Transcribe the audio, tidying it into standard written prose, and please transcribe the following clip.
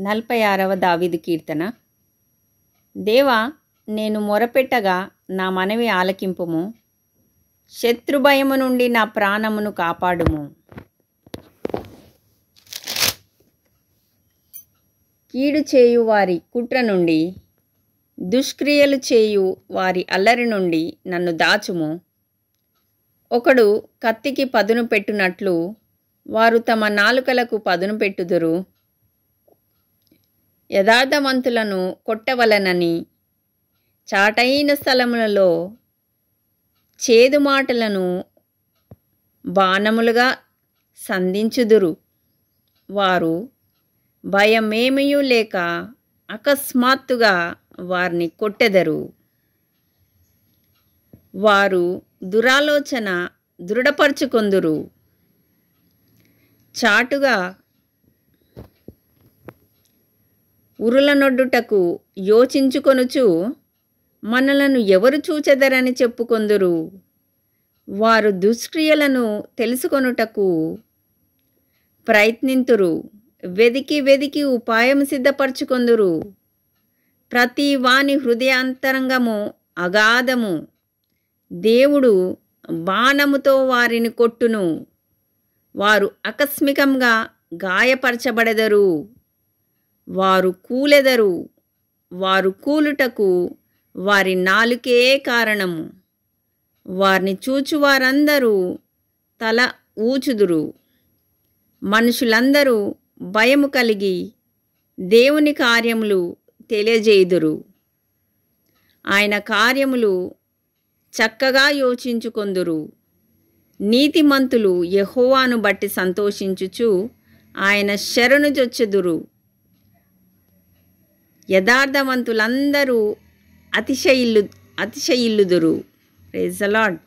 46వ దావీదు కీర్తన. దేవా, నేను మొరపెట్టగా నా మనవి ఆలకింపుము. శత్రుభయము నుండి నా ప్రాణమును కాపాడుము. కీడు చేయు వారి కుట్ర నుండి, దుష్క్రియలు చేయు వారి అల్లరి నుండి నన్ను దాచుము. ఒకడు కత్తికి పదును పెట్టునట్లు వారు తమ నాలుకలకు పదును పెట్టుదురు. యథార్థవంతులను కొట్టవలనని చాటైన స్థలములలో చేదు మాటలను బాణములుగా సంధించుదురు. వారు భయమేమియూ లేక అకస్మాత్తుగా వారిని కొట్టెదరు. వారు దురాలోచన దృఢపరచుకొందురు. చాటుగా ఉరులనొడ్డుటకు యోచించుకొనుచు మనలను ఎవరు చూచెదరని చెప్పుకొందురు. వారు దుష్క్రియలను తెలుసుకొనుటకు ప్రయత్నింతురు. వెదికి వెదికి ఉపాయం సిద్ధపరచుకొందురు. ప్రతి వాని హృదయాంతరంగము అగాధము. దేవుడు బాణముతో వారిని కొట్టును. వారు ఆకస్మికంగా గాయపరచబడెదరు. వారు కూలెదరు. వారు కూలుటకు వారి నాలుకే కారణము. వారిని చూచువారందరూ తల ఊచుదురు. మనుషులందరూ భయము కలిగి దేవుని కార్యములు తెలియజేయుదురు. ఆయన కార్యములు చక్కగా యోచించుకొందురు. నీతిమంతులు యెహోవాను బట్టి సంతోషించుచు ఆయన శరణు జొచ్చెదరు. యథార్థవంతులందరూ అతిశయిల్లుదురు. Praise the lord.